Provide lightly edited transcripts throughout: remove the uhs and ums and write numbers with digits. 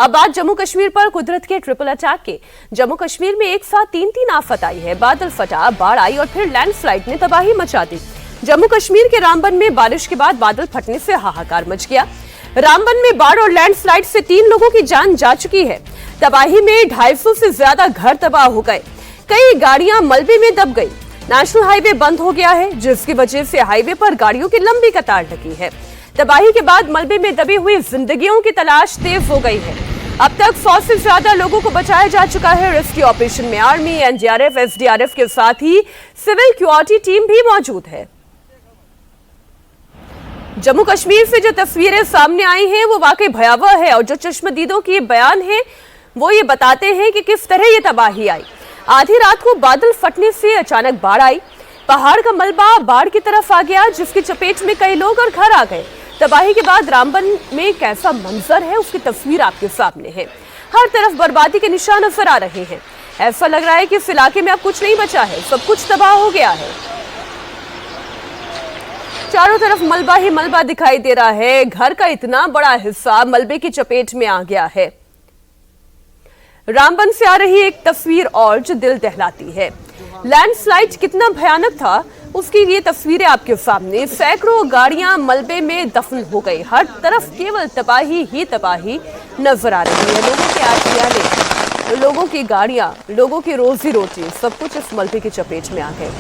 अब बात जम्मू कश्मीर पर कुदरत के ट्रिपल अटैक के। जम्मू कश्मीर में एक साथ तीन आफत आई है। बादल फटा, बाढ़ आई और फिर लैंडस्लाइड ने तबाही मचा दी। जम्मू कश्मीर के रामबन में बारिश के बाद बादल फटने से हाहाकार मच गया। रामबन में बाढ़ और लैंडस्लाइड से 3 लोगों की जान जा चुकी है। तबाही में 250 से ज्यादा घर तबाह हो गए। कई गाड़ियां मलबे में दब गई। नेशनल हाईवे बंद हो गया है, जिसकी वजह से हाईवे पर गाड़ियों की लंबी कतार लगी है। तबाही के बाद मलबे में दबी हुई जिंदगियों की तलाश तेज हो गई है। अब तक 100 से ज्यादा लोगों को बचाया जा चुका है। रेस्क्यू ऑपरेशन में आर्मी, एनडीआरएफ, एसडीआरएफ के साथ ही सिविल सिक्योरिटी टीम भी मौजूद है। जम्मू कश्मीर से जो तस्वीरें सामने आई हैं वो वाकई भयावह है और जो चश्मदीदों की बयान है वो ये बताते हैं कि किस तरह ये तबाही आई। आधी रात को बादल फटने से अचानक बाढ़ आई। पहाड़ का मलबा बाढ़ की तरफ आ गया, जिसकी चपेट में कई लोग और घर आ गए। तबाही के बाद रामबन में कैसा मंजर है उसकी तस्वीर आपके सामने है। हर तरफ बर्बादी के निशान नजर आ रहे हैं। ऐसा लग रहा है कि इस इलाके में अब कुछ नहीं बचा है, सब कुछ तबाह हो गया है। चारों तरफ मलबा ही मलबा दिखाई दे रहा है। घर का इतना बड़ा हिस्सा मलबे की चपेट में आ गया है। रामबन से आ रही एक तस्वीर और जो दिल दहलाती है। लैंडस्लाइड कितना भयानक था उसकी ये तस्वीरें आपके सामने। सैकड़ों गाड़ियां मलबे में दफन हो गई। हर तरफ केवल तबाही ही तबाही नजर आ रही है। लोगों के आशियाने, लोगों की गाड़ियां, लोगों की रोजी रोटी, सब कुछ इस मलबे की चपेट में आ गए।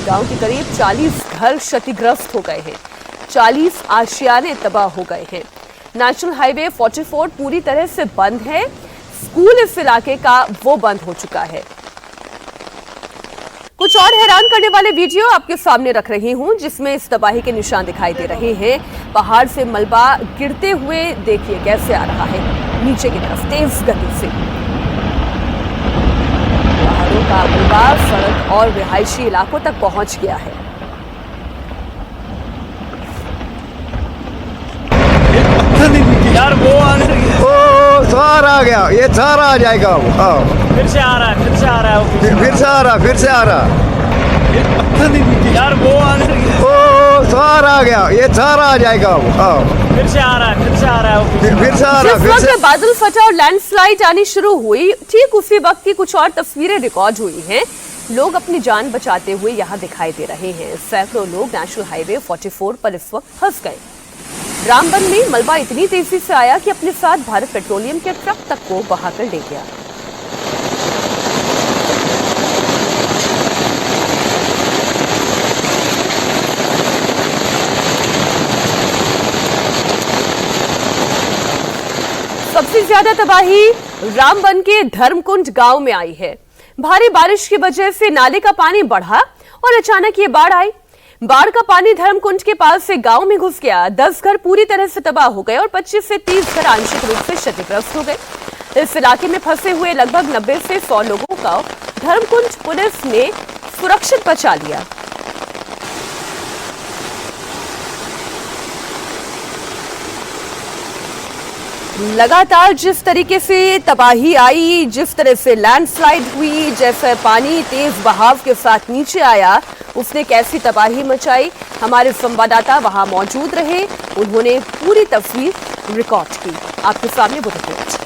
गांव के करीब 40 घर क्षतिग्रस्त हो गए हैं। 40 आशियाने तबाह हो गए हैं। नेशनल हाईवे 44 पूरी तरह से बंद है। स्कूल इस इलाके का वो बंद हो चुका है। कुछ और हैरान करने वाले वीडियो आपके सामने रख रही हूं, जिसमें इस तबाही के निशान दिखाई दे रहे हैं। पहाड़ से मलबा गिरते हुए देखिए कैसे आ रहा है नीचे की तरफ तेज गति से। पहाड़ों का मलबा सड़क और रिहायशी इलाकों तक पहुंच गया है। यार वो सारा आ गया, ये सारा आ जाएगा। फिर से आ रहा है, फिर से आ रहा है, फिर से आ रहा, फिर से आ रहा। यार वो सारा आ गया, ये सारा आ जाएगा। फिर से आ रहा है, फिर से आ रहा है, फिर से आ रहा। जिस वक्त बादल फटा और लैंडस्लाइड आनी शुरू हुई, ठीक उसी वक्त की कुछ और तस्वीरें रिकॉर्ड हुई हैं। लोग अपनी जान बचाते हुए यहाँ दिखाई दे रहे हैं। सैकड़ों लोग नेशनल हाईवे 44 पर इस वक्त फंस गए। रामबन में मलबा इतनी तेजी से आया कि अपने साथ भारत पेट्रोलियम के ट्रक तक को बहाकर ले गया। सबसे ज्यादा तबाही रामबन के धर्मकुंड गांव में आई है। भारी बारिश की वजह से नाले का पानी बढ़ा और अचानक ये बाढ़ आई। बाढ़ का पानी धर्मकुंड के पास से गांव में घुस गया। 10 घर पूरी तरह से तबाह हो गए और 25 से 30 घर आंशिक रूप से क्षतिग्रस्त हो गए। इस इलाके में फंसे हुए लगभग 90 से 100 लोगों का धर्मकुंड पुलिस ने सुरक्षित बचा लिया। लगातार जिस तरीके से तबाही आई, जिस तरह से लैंडस्लाइड हुई, जैसे पानी तेज बहाव के साथ नीचे आया, उसने कैसी तबाही मचाई। हमारे संवाददाता वहां मौजूद रहे, उन्होंने पूरी तस्वीर रिकॉर्ड की। आपके सामने वो रिपोर्ट।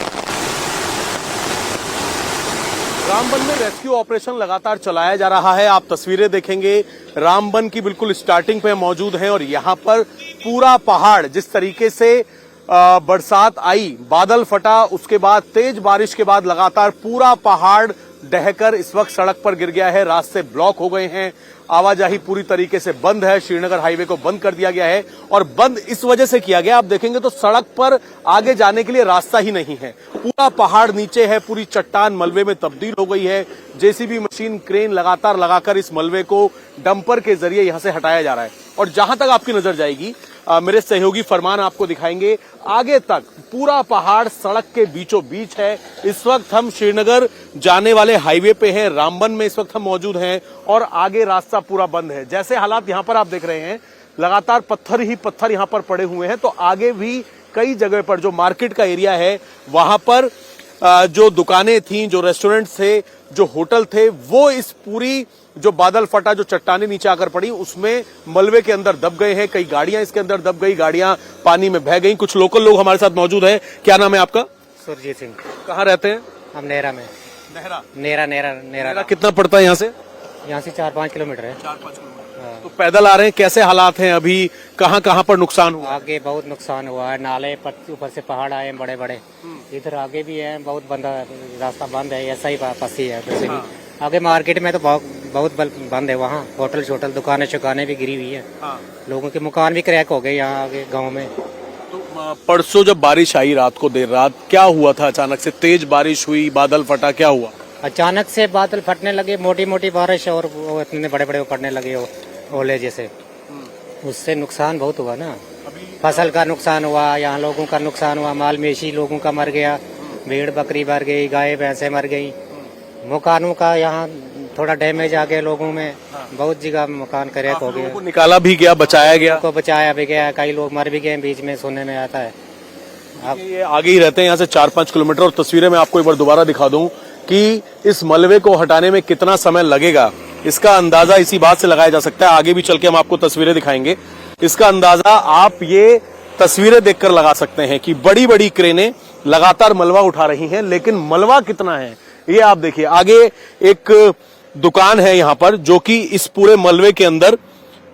रामबन में रेस्क्यू ऑपरेशन लगातार चलाया जा रहा है। आप तस्वीरें देखेंगे, रामबन की बिल्कुल स्टार्टिंग पे मौजूद हैं और यहाँ पर पूरा पहाड़ जिस तरीके से बरसात आई, बादल फटा, उसके बाद तेज बारिश के बाद लगातार पूरा पहाड़ ढहकर इस वक्त सड़क पर गिर गया है। रास्ते ब्लॉक हो गए हैं, आवाजाही पूरी तरीके से बंद है। श्रीनगर हाईवे को बंद कर दिया गया है और बंद इस वजह से किया गया, आप देखेंगे तो सड़क पर आगे जाने के लिए रास्ता ही नहीं है। पूरा पहाड़ नीचे है, पूरी चट्टान मलबे में तब्दील हो गई है। जेसीबी मशीन, क्रेन लगातार लगाकर इस मलबे को डंपर के जरिए यहां से हटाया जा रहा है। और जहां तक आपकी नजर जाएगी, मेरे सहयोगी फरमान आपको दिखाएंगे, आगे तक पूरा पहाड़ सड़क के बीचों बीच है। इस वक्त हम श्रीनगर जाने वाले हाईवे पे हैं, रामबन में इस वक्त हम मौजूद हैं और आगे रास्ता पूरा बंद है। जैसे हालात यहाँ पर आप देख रहे हैं, लगातार पत्थर ही पत्थर यहाँ पर पड़े हुए हैं। तो आगे भी कई जगह पर जो मार्केट का एरिया है, वहां पर जो दुकानें थी, जो रेस्टोरेंट थे, जो होटल थे, वो इस पूरी जो बादल फटा, जो चट्टाने नीचे आकर पड़ी, उसमें मलबे के अंदर दब गए हैं। कई गाड़ियां इसके अंदर दब गई, गाड़ियां पानी में बह गई। कुछ लोकल लोग हमारे साथ मौजूद हैं। क्या नाम है आपका? सुरजीत सिंह। कहाँ रहते हैं? हम नेरा में। नेहरा। नेरा नेहरा कितना पड़ता है यहाँ से? यहाँ से 4-5 किलोमीटर है। 4-5 किलोमीटर। तो पैदल आ रहे हैं, कैसे हालात हैं अभी? कहाँ कहाँ पर नुकसान हुआ? आगे बहुत नुकसान हुआ है, नाले पर ऊपर से पहाड़ आए हैं बड़े बड़े। इधर आगे भी है, बहुत बंद, रास्ता बंद है, ऐसा ही फंसी है उधर से भी। आगे मार्केट में तो बहुत बंद है, वहाँ होटल छोटल दुकानें भी गिरी हुई है। लोगों के मकान भी क्रैक हो गए यहाँ आगे गाँव में। तो परसों जब बारिश आई रात को, देर रात, क्या हुआ था? अचानक से तेज बारिश हुई, बादल फटा, क्या हुआ? अचानक से बादल फटने लगे, मोटी मोटी बारिश, और वो इतने बड़े बड़े पड़ने लगे ओले जैसे। उससे नुकसान बहुत हुआ ना, फसल का नुकसान हुआ, यहाँ लोगों का नुकसान हुआ, माल मवेशी लोगों का मर गया, भेड़ बकरी मर गई, गाय भैंसे मर गई। मकानों का यहाँ थोड़ा डैमेज आ गया लोगों में, बहुत जगह मकान क्रैक हो गया। निकाला भी गया, बचाया गया, को बचाया भी गया, कई लोग मर भी गए बीच में, सुनने में आता है। अब ये आगे ही रहते हैं यहाँ से 4-5 किलोमीटर। और तस्वीरें मैं आपको एक बार दोबारा दिखा दूं कि इस मलबे को हटाने में कितना समय लगेगा, इसका अंदाजा इसी बात से लगाया जा सकता है। आगे भी चल के हम आपको तस्वीरें दिखाएंगे। इसका अंदाजा आप ये तस्वीरें देखकर लगा सकते हैं कि बड़ी बड़ी क्रेनें लगातार मलबा उठा रही हैं, लेकिन मलबा कितना है ये आप देखिए। आगे एक दुकान है यहाँ पर जो कि इस पूरे मलबे के अंदर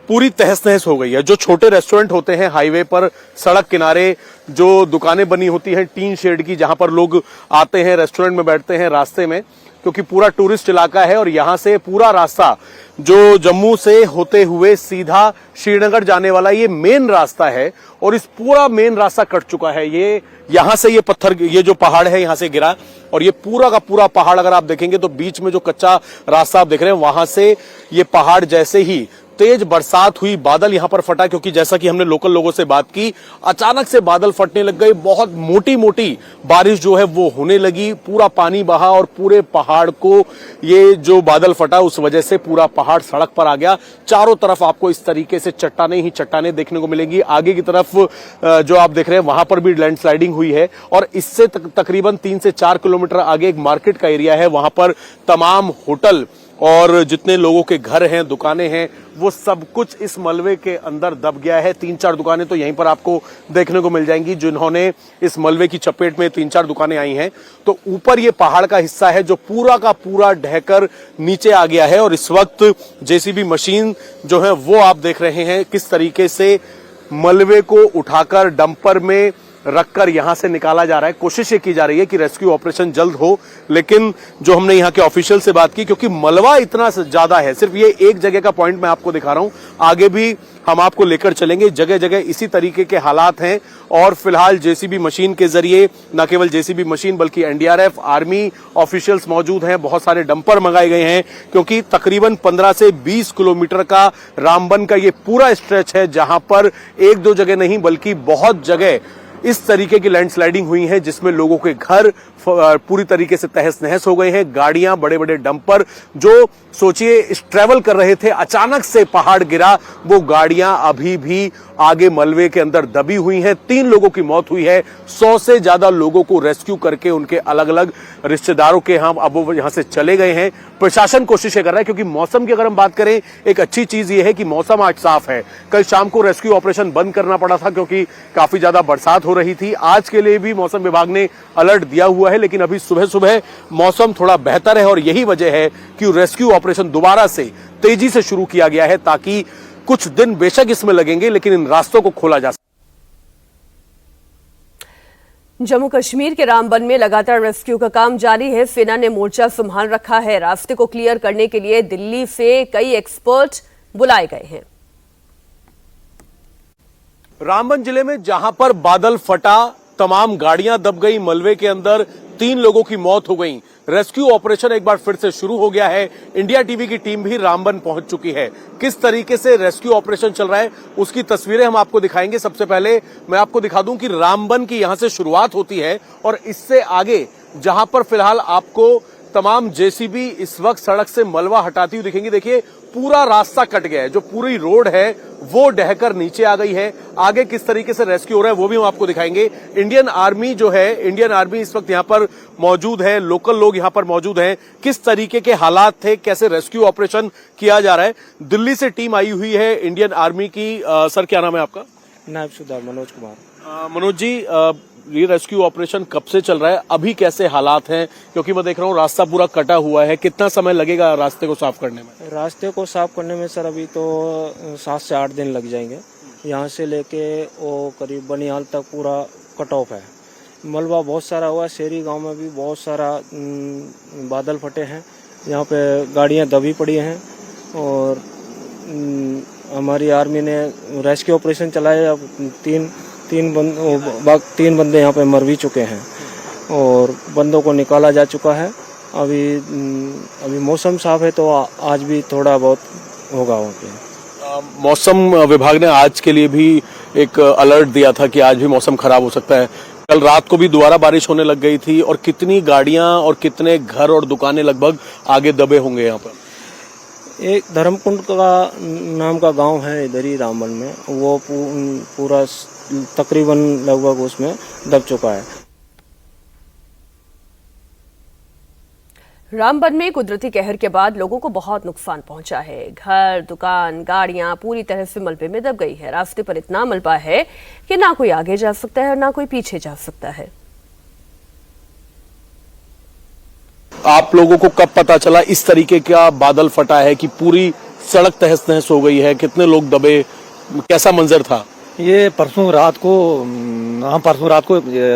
पूरी तहस नहस हो गई है। जो छोटे रेस्टोरेंट होते हैं हाईवे पर, सड़क किनारे जो दुकानें बनी होती हैं टीन शेड की, जहां पर लोग आते हैं, रेस्टोरेंट में बैठते हैं रास्ते में, क्योंकि पूरा टूरिस्ट इलाका है और यहां से पूरा रास्ता जो जम्मू से होते हुए सीधा श्रीनगर जाने वाला ये मेन रास्ता है, और इस पूरा मेन रास्ता कट चुका है। ये यहां से ये पत्थर, ये जो पहाड़ है यहां से गिरा, और ये पूरा का पूरा पहाड़ अगर आप देखेंगे तो बीच में जो कच्चा रास्ता आप देख रहे हैं, वहां से ये पहाड़ जैसे ही तेज बरसात हुई, बादल यहां पर फटा, क्योंकि जैसा कि हमने लोकल लोगों से बात की, अचानक से बादल फटने लग गए, बहुत मोटी मोटी बारिश जो है वो होने लगी, पूरा पानी बहा और पूरे पहाड़ को ये जो बादल फटा उस वजह से पूरा पहाड़ सड़क पर आ गया। चारों तरफ आपको इस तरीके से चट्टाने ही चट्टाने देखने को मिलेंगी। आगे की तरफ जो आप देख रहे हैं वहां पर भी लैंडस्लाइडिंग हुई है, और इससे तकरीबन 3 से 4 किलोमीटर आगे एक मार्केट का एरिया है, वहां पर तमाम होटल और जितने लोगों के घर हैं, दुकानें हैं, वो सब कुछ इस मलबे के अंदर दब गया है। 3-4 दुकानें तो यहीं पर आपको देखने को मिल जाएंगी जिन्होंने इस मलबे की चपेट में 3-4 दुकानें आई हैं। तो ऊपर ये पहाड़ का हिस्सा है जो पूरा का पूरा ढहकर नीचे आ गया है, और इस वक्त जेसीबी मशीन जो है वो आप देख रहे हैं किस तरीके से मलबे को उठाकर डंपर में रखकर यहां से निकाला जा रहा है। कोशिश ये की जा रही है कि रेस्क्यू ऑपरेशन जल्द हो, लेकिन जो हमने यहां के ऑफिशियल से बात की, क्योंकि मलबा इतना ज्यादा है, सिर्फ ये एक जगह का पॉइंट मैं आपको दिखा रहा हूं, आगे भी हम आपको लेकर चलेंगे। जगह जगह इसी तरीके के हालात हैं, और फिलहाल जेसीबी मशीन के जरिए, न केवल जेसीबी मशीन बल्कि एनडीआरएफ, आर्मी ऑफिशियल्स मौजूद हैं, बहुत सारे डंपर मंगाए गए हैं, क्योंकि तकरीबन 15 से 20 किलोमीटर का रामबन का ये पूरा स्ट्रेच है, जहां पर 1-2 जगह नहीं बल्कि बहुत जगह इस तरीके की लैंडस्लाइडिंग हुई है, जिसमें लोगों के घर पूरी तरीके से तहस नहस हो गए हैं। गाड़ियां, बड़े बड़े डंपर जो सोचिए ट्रेवल कर रहे थे, अचानक से पहाड़ गिरा, वो गाड़ियां अभी भी आगे मलबे के अंदर दबी हुई हैं। 3 लोगों की मौत हुई है, 100 से ज्यादा लोगों को रेस्क्यू करके उनके अलग अलग रिश्तेदारों के यहां अब वो यहां से चले गए हैं। प्रशासन कोशिशें कर रहा है, क्योंकि मौसम की अगर हम बात करें, एक अच्छी चीज ये है कि मौसम आज साफ है। कल शाम को रेस्क्यू ऑपरेशन बंद करना पड़ा था क्योंकि काफी ज्यादा बरसात हो रही थी। आज के लिए भी मौसम विभाग ने अलर्ट दिया हुआ है, लेकिन अभी सुबह सुबह मौसम थोड़ा बेहतर है, और यही वजह है कि रेस्क्यू ऑपरेशन दोबारा से तेजी से शुरू किया गया है, ताकि कुछ दिन बेशक इसमें लगेंगे लेकिन इन रास्तों को खोला जा सके। जम्मू कश्मीर के रामबन में लगातार रेस्क्यू का काम जारी है। सेना ने मोर्चा संभाल रखा है। रास्ते को क्लियर करने के लिए दिल्ली से कई एक्सपर्ट बुलाए गए हैं। रामबन जिले में जहां पर बादल फटा, तमाम गाड़ियां दब गई, मलबे के अंदर 3 लोगों की मौत हो गई। रेस्क्यू ऑपरेशन एक बार फिर से शुरू हो गया है। इंडिया टीवी की टीम भी रामबन पहुंच चुकी है। किस तरीके से रेस्क्यू ऑपरेशन चल रहा है उसकी तस्वीरें हम आपको दिखाएंगे। सबसे पहले मैं आपको दिखा दूं कि रामबन की यहां से शुरुआत होती है, और इससे आगे जहां पर फिलहाल आपको तमाम जेसीबी इस वक्त सड़क से मलबा हटाती हुई दिखेंगी। देखिए पूरा रास्ता कट गया है, जो पूरी रोड है वो ढहकर नीचे आ गई है। आगे किस तरीके से रेस्क्यू हो रहा है वो भी हम आपको दिखाएंगे। इंडियन आर्मी जो है, इंडियन आर्मी इस वक्त यहाँ पर मौजूद है, लोकल लोग यहाँ पर मौजूद हैं। किस तरीके के हालात थे, कैसे रेस्क्यू ऑपरेशन किया जा रहा है। दिल्ली से टीम आई हुई है इंडियन आर्मी की। सर क्या नाम है आपका? नायब सुधार मनोज कुमार। मनोज जी, ये रेस्क्यू ऑपरेशन कब से चल रहा है, अभी कैसे हालात हैं? क्योंकि मैं देख रहा हूँ रास्ता पूरा कटा हुआ है, कितना समय लगेगा रास्ते को साफ करने में? रास्ते को साफ करने में सर अभी तो 7 से 8 दिन लग जाएंगे। यहाँ से लेके वो करीब बनिहाल तक पूरा कट ऑफ है। मलबा बहुत सारा हुआ है। शहरी गांव में भी बहुत सारा बादल फटे हैं। यहाँ पे गाड़ियाँ दबी पड़ी हैं और हमारी आर्मी ने रेस्क्यू ऑपरेशन चलाया। अब तीन बंदे यहाँ पे मर भी चुके हैं और बंदों को निकाला जा चुका है। अभी मौसम साफ है तो आज भी थोड़ा बहुत होगा वहाँ पे। मौसम विभाग ने आज के लिए भी एक अलर्ट दिया था कि आज भी मौसम खराब हो सकता है। कल रात को भी दोबारा बारिश होने लग गई थी। और कितनी गाड़ियां और कितने घर और दुकानें लगभग आगे दबे होंगे यहाँ पर? एक धर्मकुंड का नाम का गांव है इधर ही रामबन में, वो पूरा तकरीबन लगभग उसमें दब चुका है। रामबन में कुदरती कहर के बाद लोगों को बहुत नुकसान पहुंचा है। घर, दुकान, गाड़ियां पूरी तरह से मलबे में दब गई है। रास्ते पर इतना मलबा है कि ना कोई आगे जा सकता है और ना कोई पीछे जा सकता है। आप लोगों को कब पता चला इस तरीके का बादल फटा है कि पूरी सड़क तहस नहस हो गई है? कितने लोग दबे, कैसा मंजर था? ये परसों रात को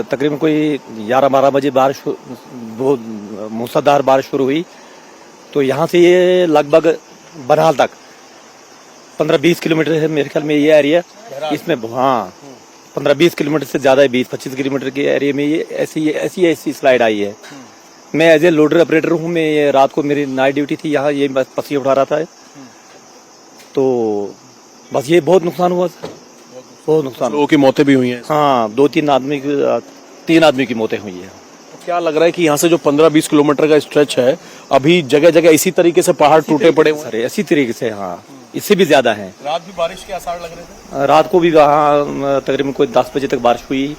तकरीबन कोई 11-12 बजे बारिश, बहुत मूसलाधार बारिश शुरू हुई। तो यहाँ से ये लगभग बनिहाल तक 15-20 किलोमीटर है मेरे ख्याल में ये एरिया। इसमें हाँ 15-20 किलोमीटर से ज्यादा है, 20-25 किलोमीटर के एरिया में ये ऐसी स्लाइड आई है। मैं एज ए लोडर ऑपरेटर हूँ। मैं ये रात को मेरी नाइट ड्यूटी थी यहाँ, ये पसी उठा रहा था। तो बस ये बहुत नुकसान हुआ, बहुत नुकसान। लोगों की मौतें भी हुई हैं। हाँ 3 आदमी की मौतें हुई है। क्या लग रहा है कि यहाँ से जो 15-20 किलोमीटर का स्ट्रेच है, अभी जगह जगह इसी तरीके से पहाड़ टूटे पड़े हुए हैं? इसी तरीके से, हाँ इससे भी ज्यादा है। रात भी बारिश के आसार लग रहे थे? रात को भी हाँ तकरीबन कोई 10 बजे तक बारिश हुई,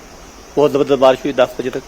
बहुत जबरदस्त बारिश हुई 10 बजे तक।